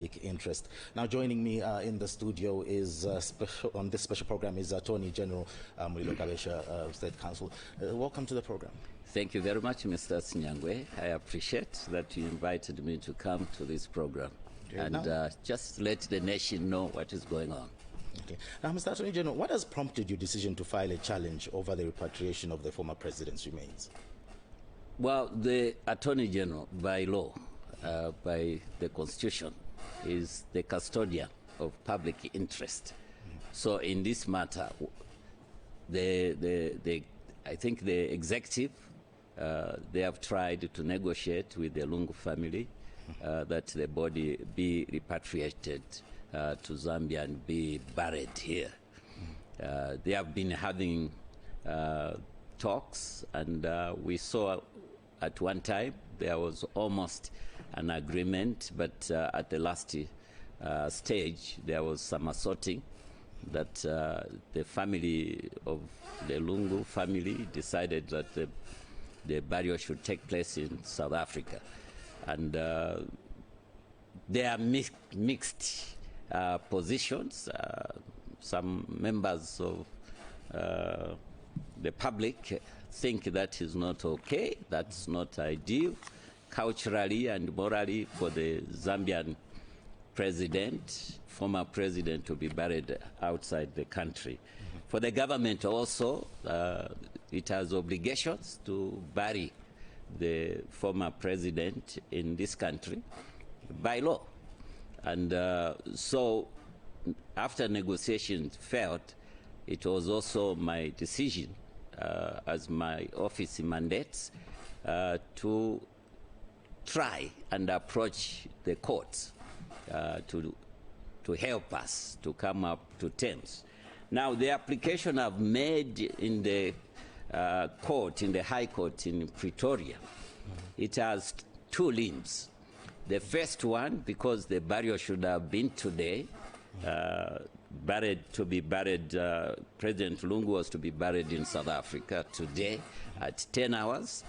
interest. Now joining me in the studio is on this special program is Attorney General Mulilo Kabesha, State Counsel. Welcome to the program. Thank you very much, Mr. Sinyangwe. I appreciate that you invited me to come to this program and just let the nation know what is going on. Okay. Now, Mr. Attorney General, what has prompted your decision to file a challenge over the repatriation of the former president's remains? Well, the Attorney General, by law, by the Constitution, is the custodian of public interest. So in this matter, I think the executive, they have tried to negotiate with the Lungu family that the body be repatriated to Zambia and be buried here. They have been having talks, and we saw at one time there was almost an agreement, but at the last stage there was some asserting that the family of the Lungu family decided that the burial should take place in South Africa. And there are mixed positions. Some members of the public think that is not okay, that's not ideal, culturally and morally, for the Zambian president, former president, to be buried outside the country. For the government also, it has obligations to bury the former president in this country by law. And so after negotiations failed, it was also my decision, as my office mandates, to try and approach the courts to help us to come up to terms. Now, the application I've made in the court, in the High Court in Pretoria, it has two limbs. The first one, because the burial should have been today, President Lungu was to be buried in South Africa today at 10 hours.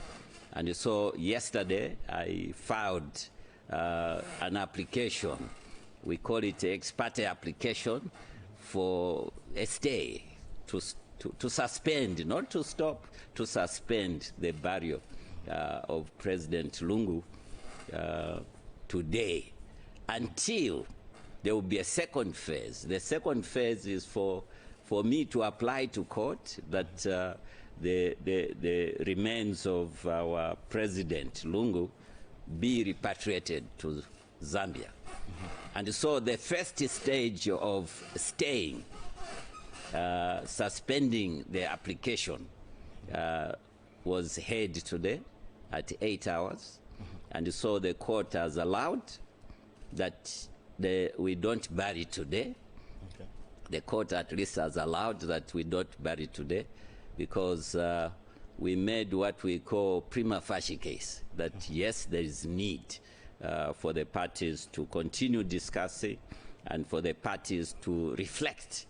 And so yesterday I filed an application. We call it an ex parte application for a stay, to suspend, not to stop, to suspend the burial of President Lungu today until there will be a second phase. The second phase is for me to apply to court that the remains of our President Lungu be repatriated to Zambia. And so the first stage of staying, suspending the application, was held today at 8 hours. And so the court has allowed that we don't bury today. Okay. The court at least has allowed that we don't bury today, because we made what we call prima facie case, that yes, there is need for the parties to continue discussing and for the parties to reflect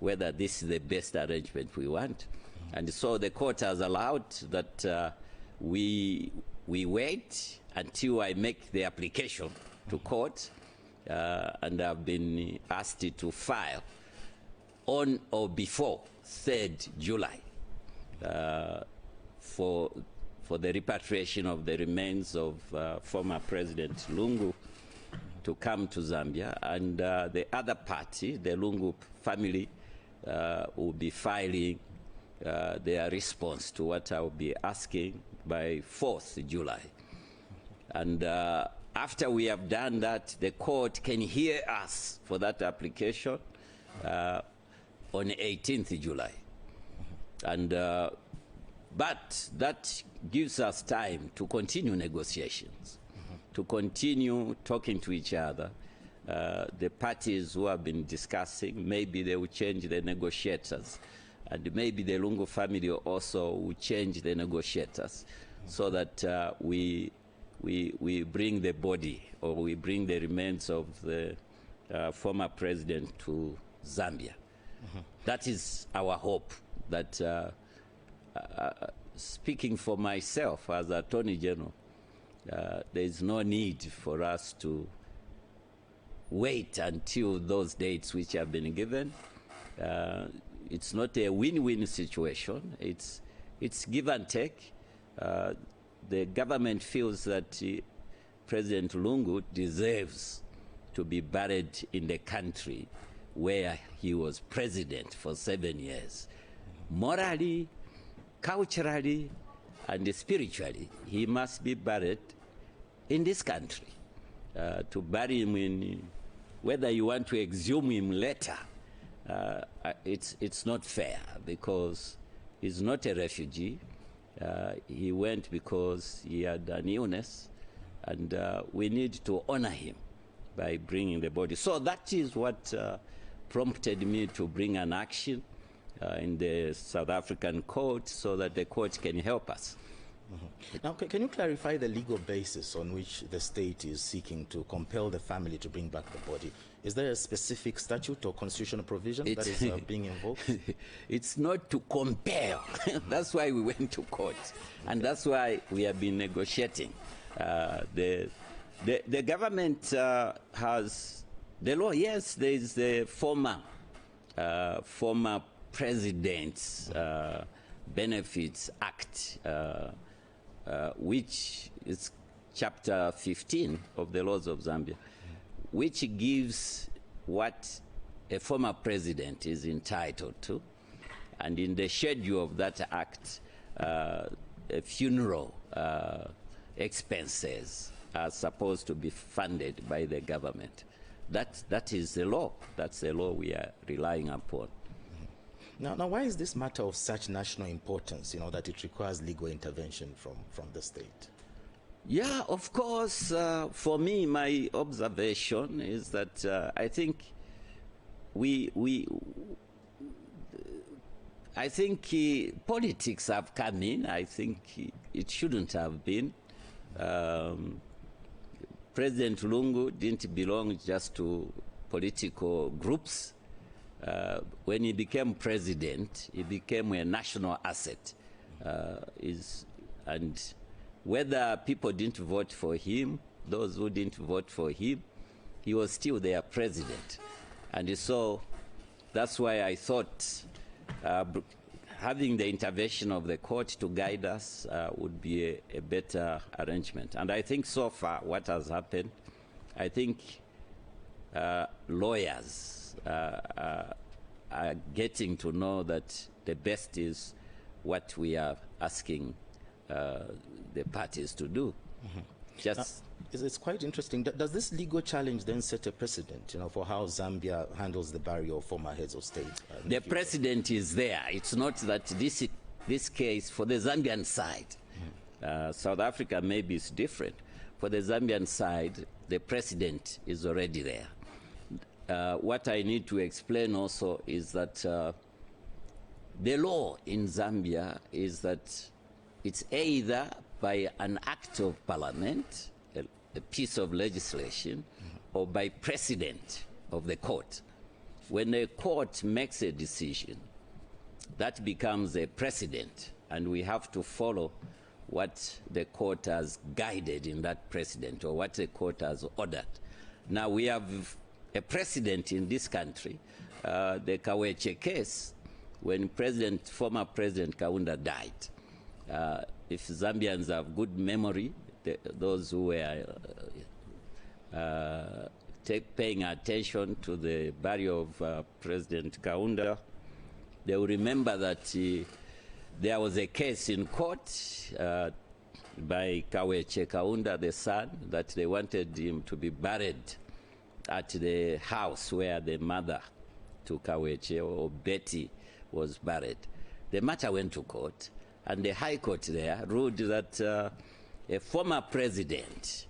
whether this is the best arrangement we want. And so the court has allowed that we wait until I make the application to court, and I've been asked to file on or before 3rd July for the repatriation of the remains of former President Lungu to come to Zambia. And the other party, the Lungu family, will be filing their response to what I will be asking by 4th July. And after we have done that, the court can hear us for that application on 18th July. And but that gives us time to continue negotiations, to continue talking to each other. The parties who have been discussing, maybe they will change the negotiators, and maybe the Lungu family also will change the negotiators, so that we bring the body, or we bring the remains of the former president to Zambia. That is our hope. That speaking for myself as Attorney General, there is no need for us to wait until those dates which have been given. It's not a win-win situation. It's give and take. The government feels that President Lungu deserves to be buried in the country where he was president for 7 years. Morally, culturally, and spiritually, he must be buried in this country. To bury him in, whether you want to exhume him later, it's not fair, because he's not a refugee. He went because he had an illness, and we need to honor him by bringing the body. So that is what prompted me to bring an action in the South African court, so that the court can help us. Now, can you clarify the legal basis on which the state is seeking to compel the family to bring back the body? Is there a specific statute or constitutional provision that is being invoked? It's not to compel. That's why we went to court, and that's why we have been negotiating. The government has the law. Yes, there is the former President's Benefits Act, which is Chapter 15 of the laws of Zambia, which gives what a former president is entitled to. And in the schedule of that act, funeral expenses are supposed to be funded by the government. That is the law. That's the law we are relying upon. Now, why is this matter of such national importance, that it requires legal intervention from the state? Yeah, of course. For me, my observation is that I think politics have come in. I think it shouldn't have been. President Lungu didn't belong just to political groups. When he became president, he became a national asset. And whether people didn't vote for him, those who didn't vote for him, he was still their president. And so that's why I thought having the intervention of the court to guide us would be a better arrangement. And I think so far what has happened, I think lawyers are getting to know that the best is what we are asking the parties to do. Just it's quite interesting. Does this legal challenge then set a precedent, for how Zambia handles the burial of former heads of state? The precedent is there. It's not that this case for the Zambian side. South Africa maybe is different. For the Zambian side, the precedent is already there. What I need to explain also is that the law in Zambia is that it's either by an act of parliament, a piece of legislation, or by precedent of the court. When a court makes a decision, that becomes a precedent, and we have to follow what the court has guided in that precedent, or what the court has ordered. Now we have a precedent in this country, the Kaweche case, when former President Kaunda died. If Zambians have good memory, those who were paying attention to the burial of President Kaunda, they will remember that there was a case in court by Kaweche Kaunda, the son, that they wanted him to be buried at the house where the mother to Kaweche, or Betty, was buried. The matter went to court, and the High Court there ruled that a former president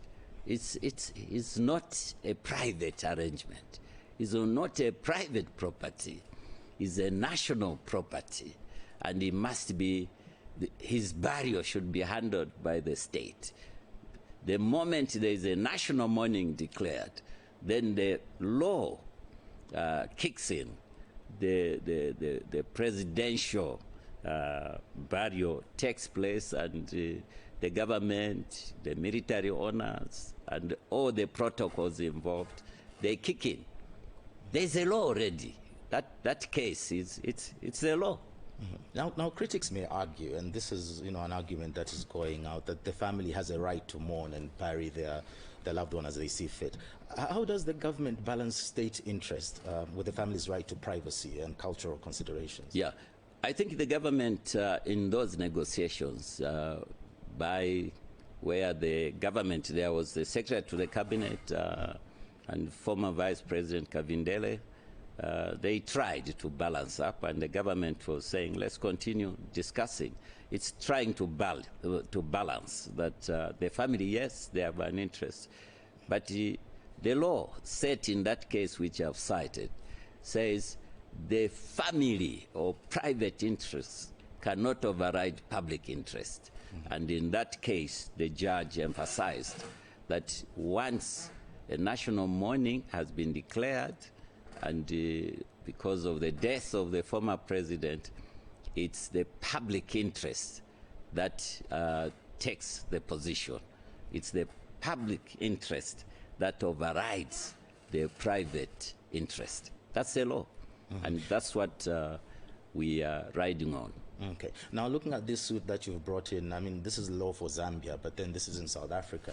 is not a private arrangement. It's not a private property. It's a national property, and it must be, his burial should be handled by the state. The moment there is a national mourning declared, then the law kicks in. The presidential burial takes place, and the government, the military honors, and all the protocols involved, they kick in. There's a law already. That case it's a law. Now, critics may argue, and this is an argument that is going out, that the family has a right to mourn and bury their loved one as they see fit. How does the government balance state interest with the family's right to privacy and cultural considerations? Yeah, I think the government in those negotiations, by where the government, there was the Secretary to the Cabinet and former Vice President Kavindele, they tried to balance up, and the government was saying, let's continue discussing. It's trying to balance that the family, yes, they have an interest, but the law set in that case which I've cited says the family or private interests cannot override public interest. And in that case, the judge emphasized that once a national mourning has been declared, and because of the death of the former president, it's the public interest that takes the position. It's the public interest that overrides the private interest. That's the law, and that's what we are riding on. Okay. Now, looking at this suit that you've brought in, I mean, this is law for Zambia, but then this is in South Africa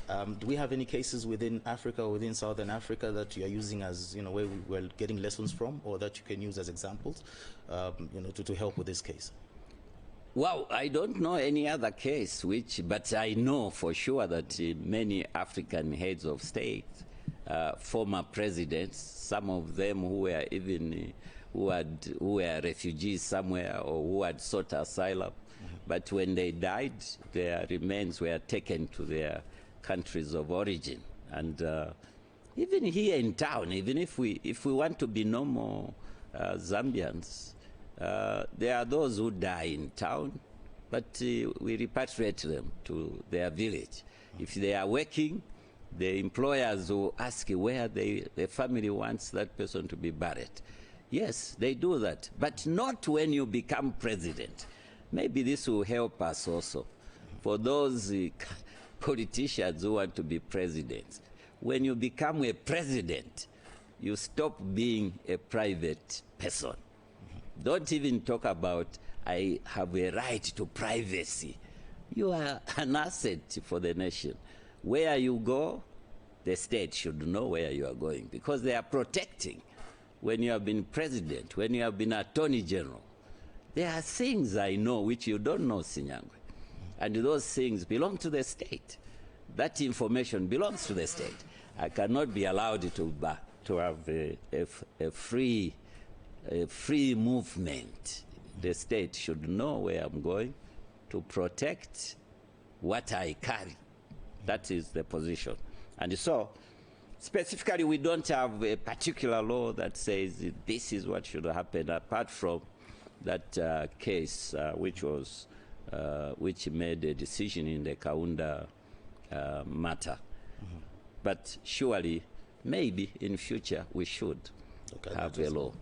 now. Do we have any cases within Africa or within Southern Africa that you are using as, where we're getting lessons from, or that you can use as examples, to help with this case? Well, I don't know any other case but I know for sure that many African heads of state, former presidents, some of them who were even who were refugees somewhere or who had sought asylum, but when they died, their remains were taken to their countries of origin. And even here in town, even if we want to be normal Zambians, there are those who die in town, but we repatriate them to their village. If they are working, the employers will ask where the family wants that person to be buried. Yes, they do that, but not when you become president. Maybe this will help us also. For those politicians who want to be presidents, when you become a president, you stop being a private person. Don't even talk about, I have a right to privacy. You are an asset for the nation. Where you go, the state should know where you are going, because they are protecting. When you have been president, when you have been attorney general, there are things I know which you don't know, Sinyangwe. And those things belong to the state. That information belongs to the state. I cannot be allowed to have a free movement. The state should know where I'm going to protect what I carry. That is the position. And so, specifically, we don't have a particular law that says this is what should happen, apart from that case which made a decision in the Kaunda matter. But surely, maybe in future, we should have a law.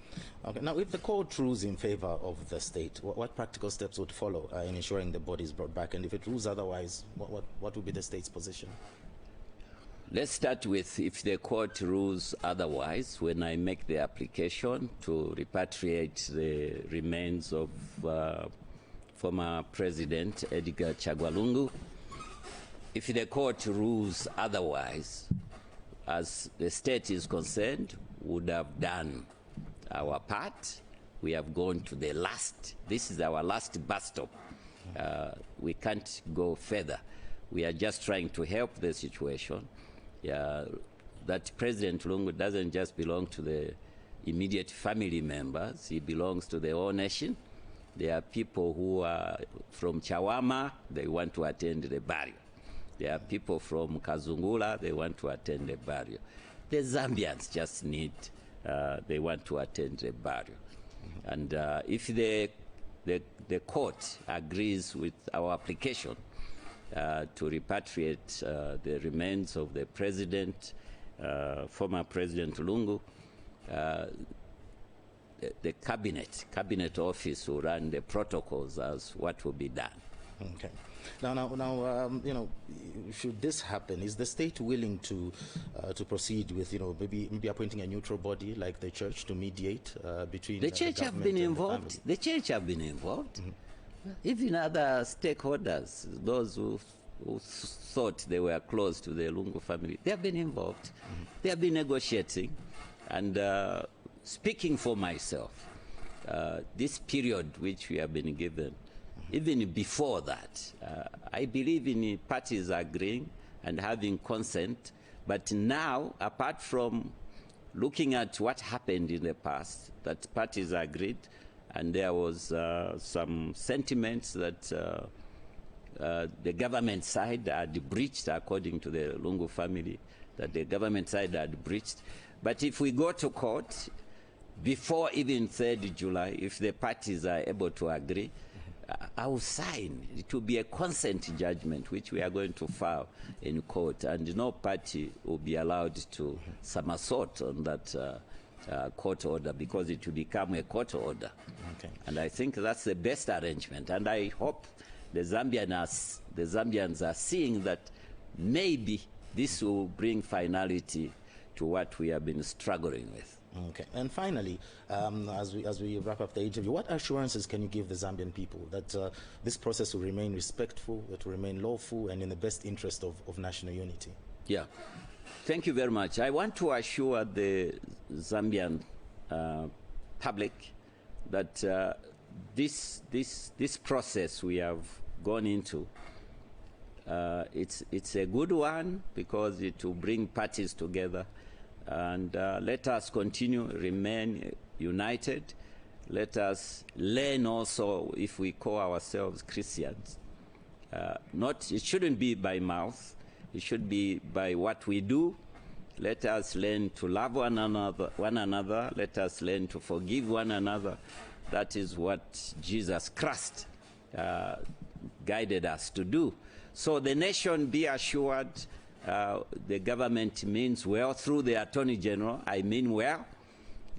Okay. Now, if the court rules in favor of the state, what practical steps would follow in ensuring the body is brought back? And if it rules otherwise, what would be the state's position? Let's start with, if the court rules otherwise, when I make the application to repatriate the remains of former President EDGAR Lungu, if the court rules otherwise, as the state is concerned, would have done our part. We have gone to the last. This is our last bus stop. We can't go further. We are just trying to help the situation. That President Lungu doesn't just belong to the immediate family members. He belongs to the whole nation. There are people who are from Chawama, they want to attend the burial. There are people from Kazungula, they want to attend the burial. The Zambians just need, they want to attend the burial. And if the court agrees with our application to repatriate the remains of the president, former President Lungu, the cabinet office will run the protocols as what will be done. Okay. You know, should this happen, is the state willing to proceed with, you know, maybe appointing a neutral body like the church to mediate between the church the have been government involved. and the family? The church have been involved. Even other stakeholders, those who thought they were close to the Lungu family, they have been involved. They have been negotiating. And speaking for myself, this period which we have been given, even before that, I believe in parties agreeing and having consent. But now, apart from looking at what happened in the past, that parties agreed, and there was some sentiments that the government side had breached, according to the Lungu family, that the government side had breached. But if we go to court, before even 3rd July, if the parties are able to agree, I will sign. It will be a consent judgment, which we are going to file in court, and no party will be allowed to somersault on that court order, because it will become a court order. Okay. And I think that's the best arrangement. And I hope the Zambians are seeing that maybe this will bring finality to what we have been struggling with. Okay. And finally, as we wrap up the interview, what assurances can you give the Zambian people that this process will remain respectful, that will remain lawful, and in the best interest of national unity? Yeah. Thank you very much. I want to assure the Zambian public that this process we have gone into, it's a good one, because it will bring parties together. And let us continue, remain united. Let us learn also, if we call ourselves Christians. It shouldn't be by mouth. It should be by what we do. Let us learn to love one another. Let us learn to forgive one another. That is what Jesus Christ guided us to do. So the nation, be assured, the government means well through the Attorney General. I mean well,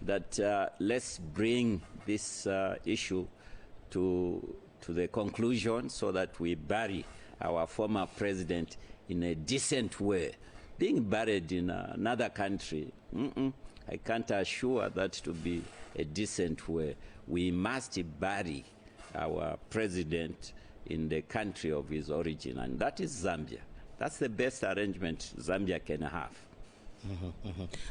that let's bring this issue to the conclusion, so that we bury our former president in a decent way. Being buried in another country, I can't assure that to be a decent way. We must bury our president in the country of his origin, and that is Zambia. That's the best arrangement Zambia can have.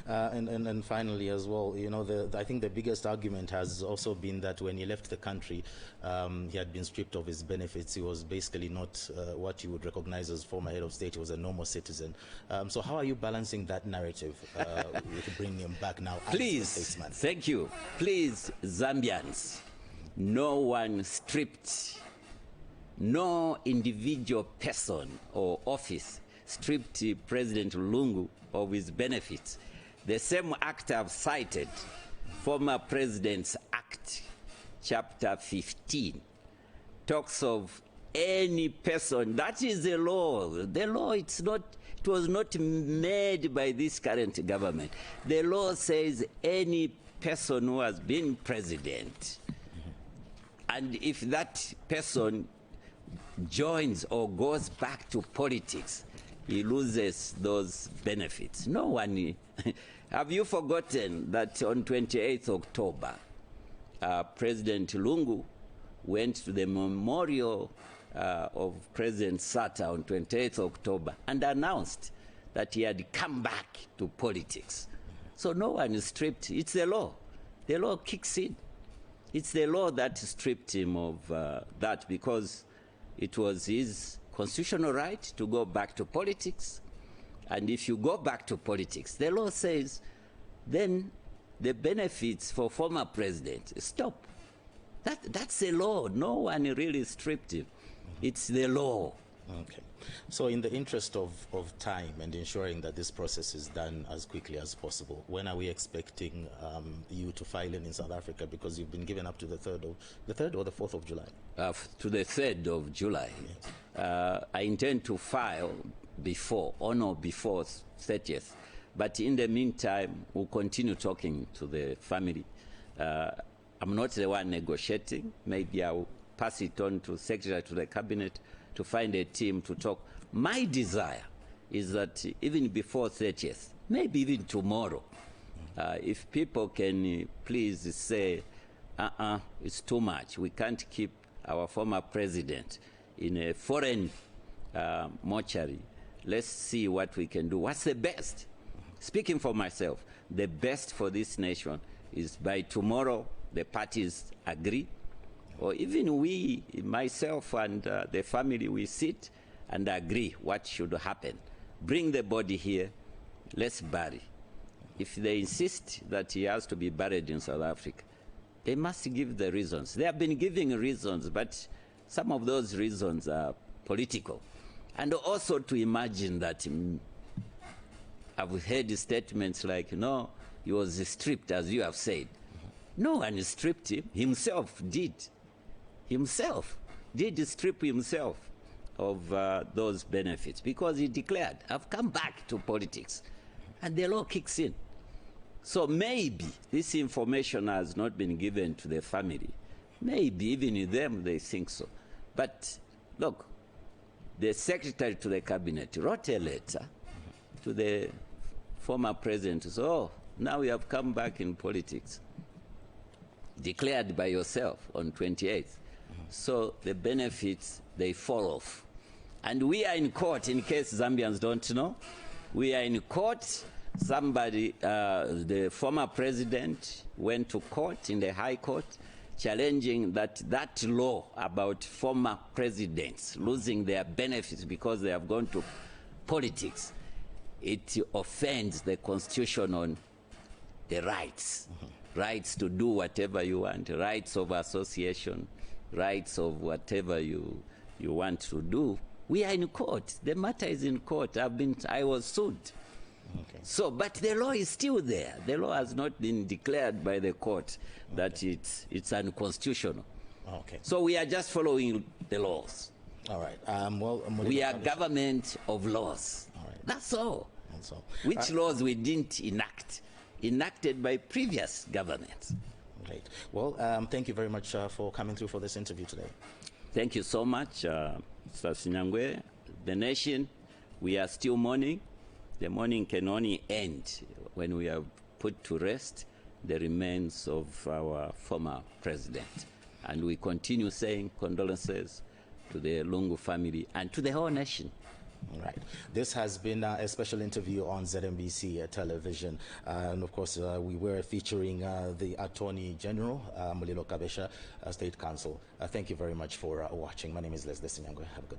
And finally, as well, you know, I think the biggest argument has also been that when he left the country, he had been stripped of his benefits. He was basically not what you would recognize as former head of state. He was a normal citizen. So how are you balancing that narrative with bringing him back now as a statesman? Thank you. Please, Zambians, no one stripped, no individual person or office stripped President Lungu of his benefits. The same act I've cited, former President's Act, Chapter 15, talks of any person. That is the law. The law, it was not made by this current government. The law says any person who has been president, and if that person joins or goes back to politics, he loses those benefits. No one. Have you forgotten that on 28th October, President Lungu went to the memorial of President Sata on 28th October and announced that he had come back to politics. So no one is stripped. It's the law. The law kicks in. It's the law that stripped him of that, because it was his constitutional right to go back to politics. And if you go back to politics, the law says then the benefits for former president stop. That's the law. No one really stripped him. It's the law. Okay. So in the interest of time and ensuring that this process is done as quickly as possible, when are we expecting you to file in South Africa? Because you've been given up to the 3rd or the 4th of July? To the 3rd of July. Yes. I intend to file on or before 30th. But in the meantime, we'll continue talking to the family. I'm not the one negotiating. Maybe I'll pass it on to Secretary to the Cabinet to find a team to talk. My desire is that even before 30th, maybe even tomorrow, if people can please say, it's too much. We can't keep our former president in a foreign mortuary. Let's see what we can do. What's the best? Speaking for myself, the best for this nation is by tomorrow the parties agree, or even we, myself and the family, we sit and agree what should happen. Bring the body here, let's bury. If they insist that he has to be buried in South Africa, they must give the reasons. They have been giving reasons, but some of those reasons are political. And also to imagine that I've heard statements like, no, he was stripped, as you have said. No one stripped him. Himself did. Himself did strip himself of those benefits because he declared, I've come back to politics. And the law kicks in. So maybe this information has not been given to the family. Maybe even in them they think so. But look, the Secretary to the Cabinet wrote a letter to the former president to say, oh, now you have come back in politics, declared by yourself on 28th. So the benefits, they fall off. And we are in court, in case Zambians don't know. We are in court. Somebody, the former president went to court, in the High Court, challenging that law about former presidents losing their benefits because they have gone to politics. It offends the Constitution on the rights. Rights to do whatever you want, rights of association, rights of whatever you want to do. We are in court. The matter is in court. I was sued. Okay. So, but the law is still there. The law has not been declared by the court that it's unconstitutional. Okay. So we are just following the laws. All right. We are government of laws. All right. That's all. That's all. Which laws we didn't enact, enacted by previous governments. Great. Well, thank you very much for coming through for this interview today. Thank you so much, Mr. Sinyangwe. The nation, we are still mourning. The mourning can only end when we have put to rest the remains of our former president. And we continue saying condolences to the Lungu family and to the whole nation. All right. This has been a special interview on ZMBC television. And of course, we were featuring the Attorney General, Mulilo Kabesha, State Counsel. Thank you very much for watching. My name is Leslie Sinyangwe. Have a good day.